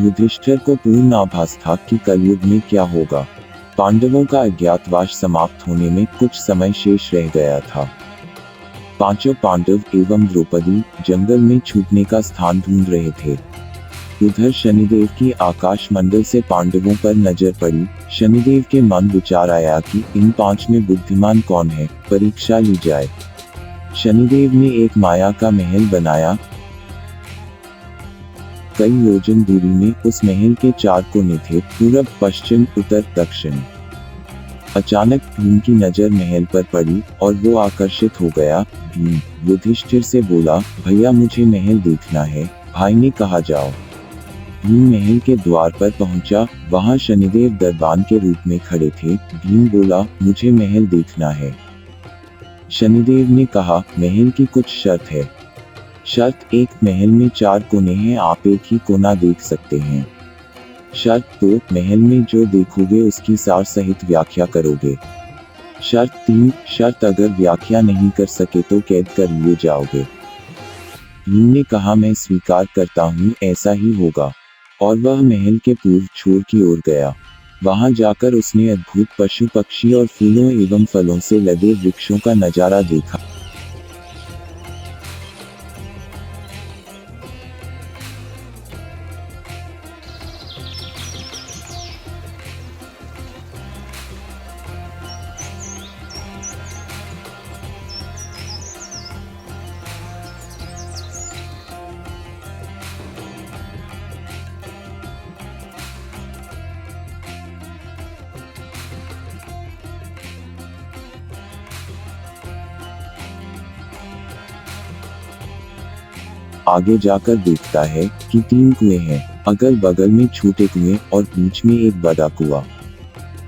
युधिष्ठिर को पूर्ण आभास था कि कलयुग में क्या होगा। पांडवों का अज्ञातवास समाप्त होने में कुछ समय शेष रह गया था। पांचों पांडव एवं द्रौपदी जंगल में छुपने का स्थान ढूंढ रहे थे। उधर शनिदेव की आकाश मंडल से पांडवों पर नजर पड़ी। शनिदेव के मन विचार आया कि इन 5 में बुद्धिमान कौन है, परीक्षा ली जाए। शनिदेव ने एक माया का महल बनाया। कई योजन दूरी में उस महल के 4 कोने थे, पूरब, पश्चिम, उत्तर, दक्षिण। अचानक भीम की नजर महल पर पड़ी और वो आकर्षित हो गया। भीम युधिष्ठिर से बोला, भैया मुझे महल देखना है। भाई ने कहा जाओ। भीम महल के द्वार पर पहुंचा। वहां शनिदेव दरबान के रूप में खड़े थे। भीम बोला, मुझे महल देखना है। शनिदेव ने कहा, महल की कुछ शर्त है। शर्त 1, महल में 4 कोने हैं, आप एक ही कोना देख सकते हैं। शर्त 2, महल में जो देखोगे उसकी सार सहित व्याख्या करोगे। शर्त 3, शर्त अगर व्याख्या नहीं कर सके तो कैद कर लिए जाओगे। भीम ने कहा, मैं स्वीकार करता हूँ, ऐसा ही होगा। और वह महल के पूर्व छोर की ओर गया। वहां जाकर उसने अद्भुत पशु पक्षी और फूलों एवं फलों से लदे वृक्षों का नजारा देखा। आगे जाकर देखता है कि 3 कुएं हैं, अगल बगल में छोटे कुएं और बीच में एक बड़ा कुआं।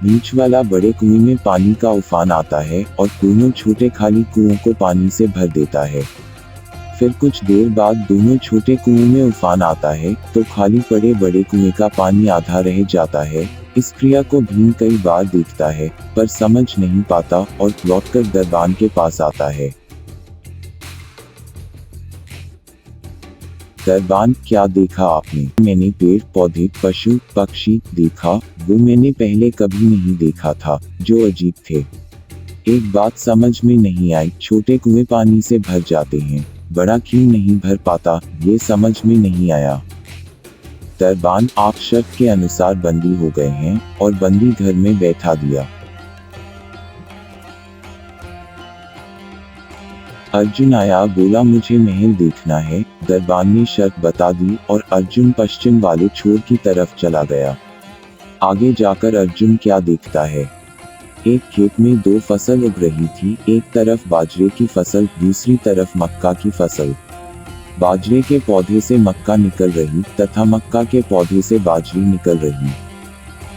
बीच वाला बड़े कुएं में पानी का उफान आता है और दोनों छोटे खाली कुओं को पानी से भर देता है। फिर कुछ देर बाद दोनों छोटे कुओं में उफान आता है तो खाली पड़े बड़े कुएं का पानी आधा रह जाता है। इस क्रिया को भीम कई बार देखता है पर समझ नहीं पाता और लौटकर दरबान के पास आता है। दरबान, क्या देखा आपने? मैंने पेड़ पौधे पशु पक्षी देखा, वो मैंने पहले कभी नहीं देखा था, जो अजीब थे। एक बात समझ में नहीं आई, छोटे कुएं पानी से भर जाते हैं, बड़ा क्यों नहीं भर पाता, ये समझ में नहीं आया। दरबान, आप शर्त के अनुसार बंदी हो गए हैं और बंदी घर में बैठा दिया। अर्जुन आया, बोला मुझे महल देखना है। दरबान ने शर्त बता दी और अर्जुन पश्चिम वाले छोर की तरफ चला गया। आगे जाकर अर्जुन क्या देखता है? एक खेत में 2 फसल उग रही थी, एक तरफ बाजरे की फसल, दूसरी तरफ मक्का की फसल। बाजरे के पौधे से मक्का निकल रही तथा मक्का के पौधे से बाजरी निकल रही।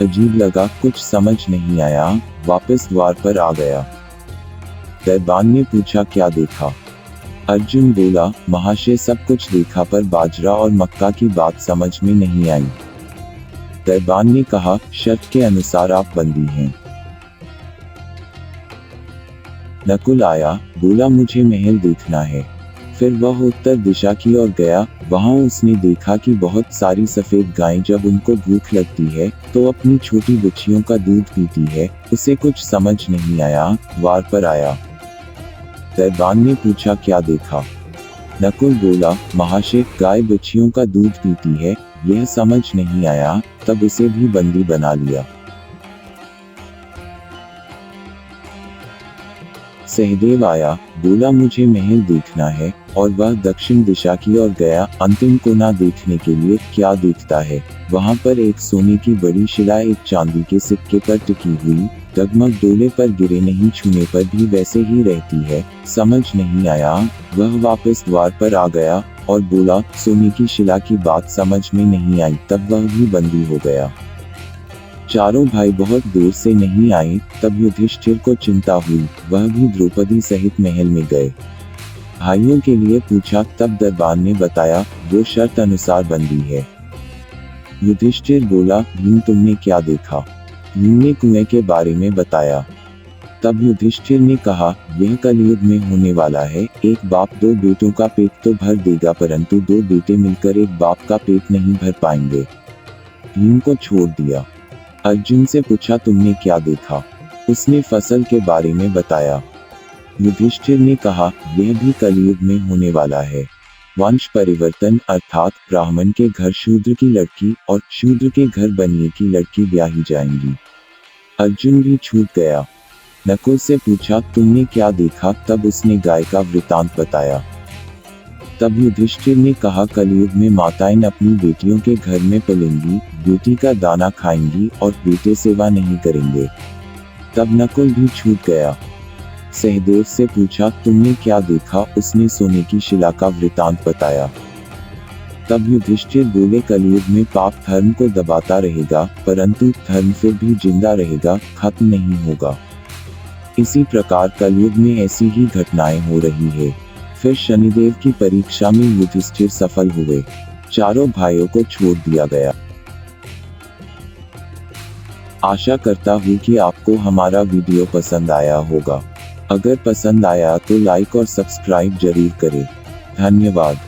अजीब लगा, कुछ समझ नहीं आया, वापस द्वार पर आ गया। दरबान ने पूछा, क्या देखा? अर्जुन बोला, महाशय सब कुछ देखा पर बाजरा और मक्का की बात समझ में नहीं आई। दरबान ने कहा, शर्त के अनुसार आप बंदी हैं। नकुल आया, बोला मुझे महल देखना है। फिर वह उत्तर दिशा की ओर गया। वहां उसने देखा कि बहुत सारी सफेद गायें जब उनको भूख लगती है तो अपनी छोटी बच्चियों का दूध पीती है। उसे कुछ समझ नहीं आया, द्वार पर आया। दरबान ने पूछा, क्या देखा? नकुल बोला, महाशय गाय बच्चियों का दूध पीती है, यह समझ नहीं आया, तब उसे भी बंदी बना लिया। सहदेव आया, बोला मुझे महल देखना है और वह दक्षिण दिशा की ओर गया। अंतिम कोना देखने के लिए क्या देखता है, वहां पर एक सोने की बड़ी शिला एक चांदी के सिक्के पर टिकी हुई, डगमग डोले पर गिरे नहीं, छूने पर भी वैसे ही रहती है। समझ नहीं आया, वह वापस द्वार पर आ गया और बोला, सोने की शिला की बात समझ में नहीं आई, तब वह भी बंदी हो गया। चारों भाई बहुत देर से नहीं आए, तब युधिष्ठिर को चिंता हुई, वह भी द्रौपदी सहित महल में गए। भाइयों के लिए पूछा, तब दरबान ने बताया, वो शर्त अनुसार बंदी है। युधिष्ठिर बोला, भीम तुमने क्या देखा? भीम ने कुएं के बारे में बताया। तब युधिष्ठिर ने कहा, यह कलयुग में होने वाला है, एक बाप 2 बेटों का पेट तो भर देगा परंतु 2 बेटे मिलकर एक बाप का पेट नहीं भर पाएंगे। भीम को छोड़ दिया। अर्जुन से पूछा तुमने क्या देखा? उसने फसल के बारे में बताया। युधिष्ठिर ने कहा यह भी कलयुग में होने वाला है। वंश परिवर्तन अर्थात ब्राह्मण के घर शूद्र की लड़की और शूद्र के घर बनिए की लड़की ब्याही जाएंगी। अर्जुन भी छूट गया। नकुल से पूछा तुमने क्या देखा? तब उसने गाय का वृतांत बताया। तब युधिष्ठिर ने कहा कलयुग में माताएं अपनी बेटियों के घर में पलेंगी, बेटी का दाना खाएंगी और बेटे सेवा नहीं करेंगे। तब नकुल भी छूट गया। सहदेव से पूछा तुमने क्या देखा? उसने सोने की शिला का वृतांत बताया। तब युधिष्ठिर बोले कलयुग में पाप धर्म को दबाता रहेगा, परंतु धर्म फिर भी जिंदा रहेगा, खत्म नहीं होगा। इसी प्रकार कलयुग में ऐसी ही घटनाएं हो रही है। फिर शनिदेव की परीक्षा में युधिष्ठिर सफल हुए। चारों भाइयों को छोड़ दिया गया। आशा करता हूँ कि आपको हमारा वीडियो पसंद आया होगा। अगर पसंद आया तो लाइक और सब्सक्राइब जरूर करें। धन्यवाद।